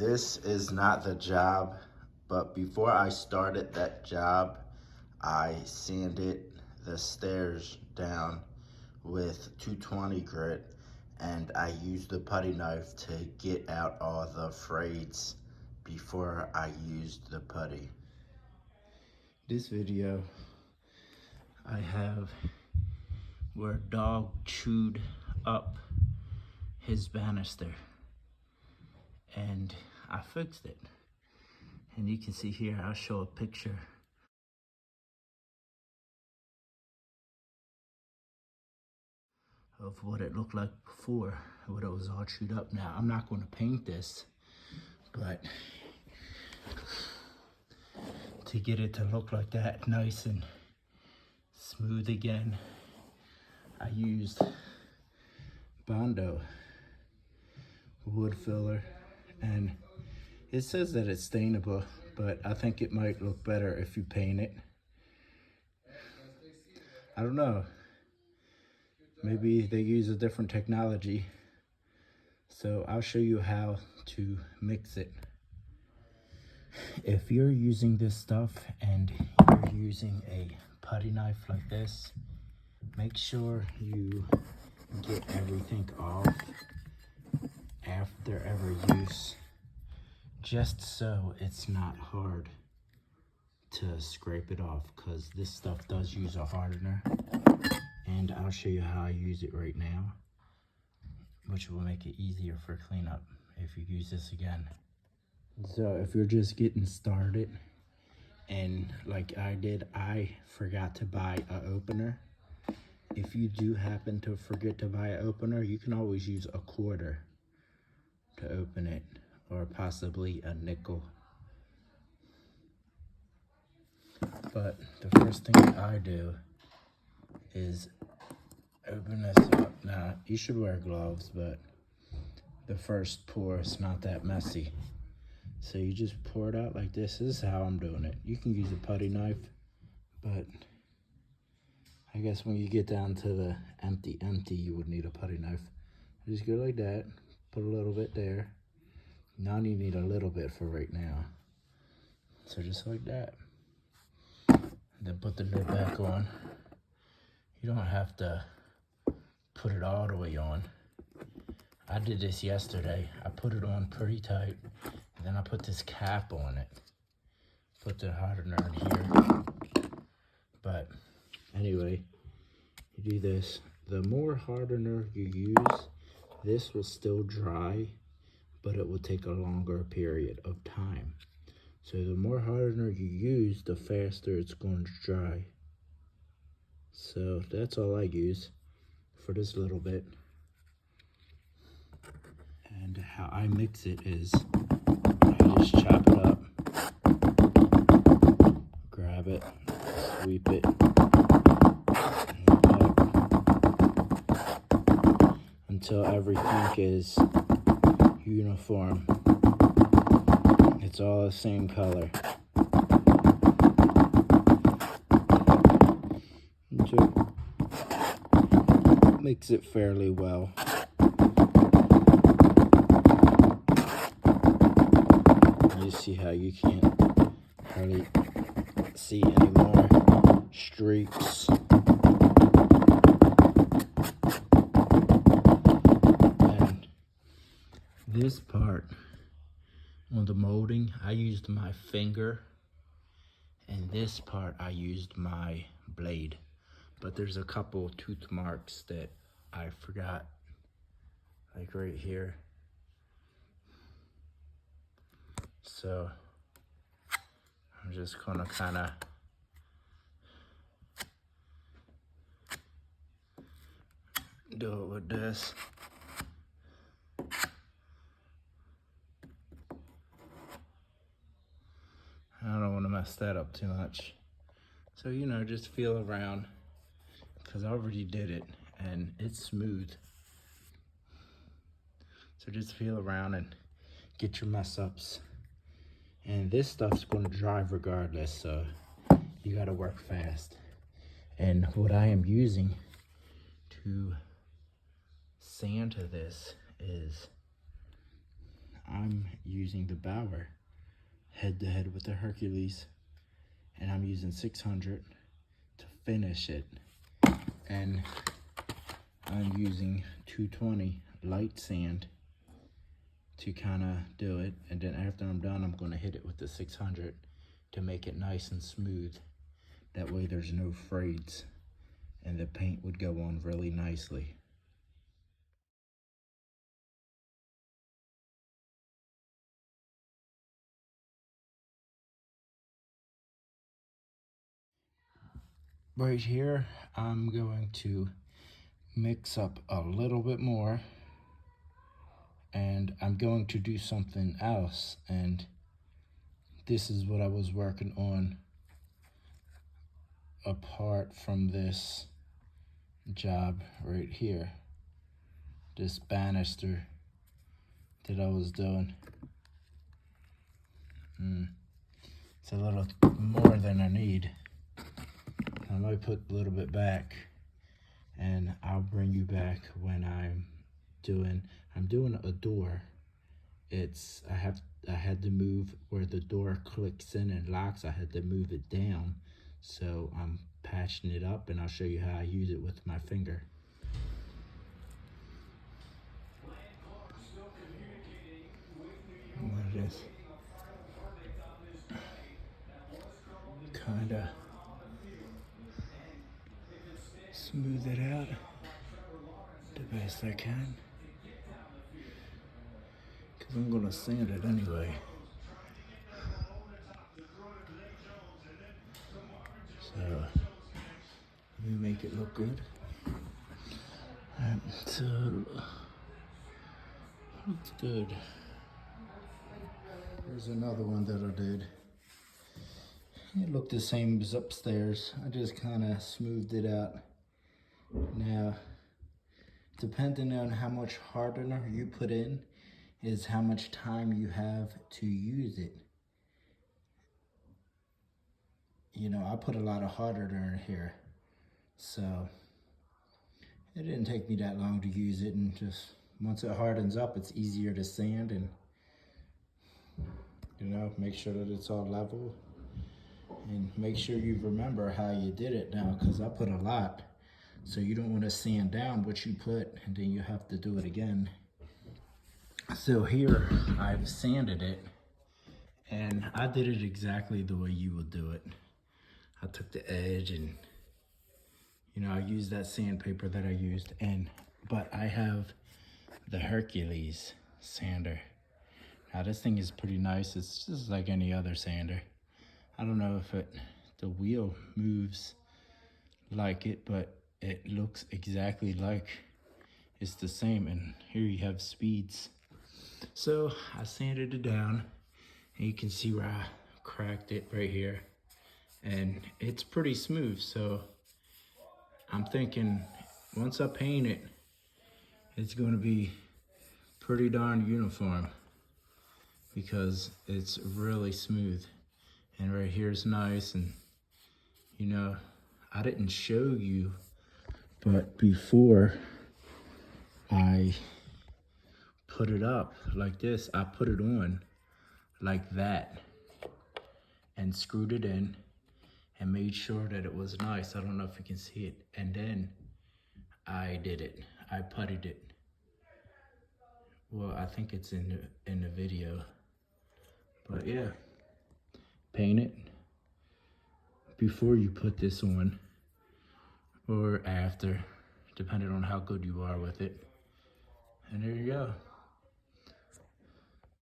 This is not the job, but before I started that job, I sanded the stairs down with 220 grit, and I used the putty knife to get out all the frayeds before I used the putty. This video I have where a dog chewed up his banister, and I fixed it. And you can see here, I'll show a picture. Of what it looked like before, what it was all chewed up. Now, I'm not going to paint this, but to get it to look like that, nice and smooth again, I used Bondo wood filler, and it says that it's stainable, but I think it might look better if you paint it. I don't know. Maybe they use a different technology. So I'll show you how to mix it. If you're using this stuff and you're using a putty knife like this, make sure you get everything off after every use, just so it's not hard to scrape it off, because this stuff does use a hardener. And I'll show you how I use it right now, which will make it easier for cleanup if you use this again. So if you're just getting started, and like I did, I forgot to buy an opener. If you do happen to forget to buy an opener, you can always use a quarter to open it, or possibly a nickel. But the first thing I do is open this up. Now, you should wear gloves, but the first pour is not that messy. So you just pour it out like this. This is how I'm doing it. You can use a putty knife, but I guess when you get down to the empty, you would need a putty knife. Just go like that, put a little bit there. Now you need a little bit for right now. So just like that. Then put the lid back on. You don't have to put it all the way on. I did this yesterday. I put it on pretty tight, and then I put this cap on it. Put the hardener in here. But anyway, you do this. The more hardener you use, this will still dry, but it will take a longer period of time. So the more hardener you use, the faster it's going to dry. So that's all I use for this little bit. And how I mix it is I just chop it up, grab it, sweep it, until everything is uniform. It's all the same color. Mix it fairly well. You see how you can't hardly see any more streaks. And this part on the molding, I used my finger, and this part I used my blade. But there's a couple tooth marks that I forgot, like right here. So I'm just gonna kind of do it with this. I don't want to mess that up too much. So, you know, just feel around, because I already did it and it's smooth. So just feel around and get your mess ups. And this stuff's going to dry regardless, so you got to work fast. And what I am using to sand to this is I'm using the Bauer head to head with the Hercules, and I'm using 600 to finish it, and I'm using 220 light sand to kind of do it, and then after I'm done, I'm going to hit it with the 600 to make it nice and smooth. That way there's no frayeds, and the paint would go on really nicely. Right here, I'm going to mix up a little bit more, and I'm going to do something else, and this is what I was working on apart from this job right here, this banister that I was doing. It's a little more than I need. I might put a little bit back, and I'll bring you back when I'm doing a door. I had to move where the door clicks in and locks. I had to move it down, so I'm patching it up, and I'll show you how I use it with my finger. Just kind of smooth it out the best I can, because I'm gonna sand it anyway. So let me make it look good. Alright, so looks good. There's another one that I did. It looked the same as upstairs. I just kind of smoothed it out. Now, depending on how much hardener you put in, is how much time you have to use it. You know, I put a lot of hardener in here, so it didn't take me that long to use it, and just once it hardens up, it's easier to sand and, you know, make sure that it's all level, and make sure you remember how you did it now, because I put a lot, so you don't want to sand down what you put and then you have to do it again. So here I've sanded it, and I did it exactly the way you would do it. I took the edge and, you know, I used that sandpaper that I used, but I have the Hercules sander. Now this thing is pretty nice. It's just like any other sander. I don't know if the wheel moves like it, but it looks exactly like it's the same. And here you have speeds. So I sanded it down, and you can see where I cracked it right here, and it's pretty smooth. So I'm thinking once I paint it, it's going to be pretty darn uniform, because it's really smooth. And right here is nice. And you know, I didn't show you, but before I put it up like this, I put it on like that and screwed it in and made sure that it was nice. I don't know if you can see it. And then I did it. I puttied it. Well, I think it's in the video. But yeah, paint it before you put this on, or after, depending on how good you are with it. And there you go.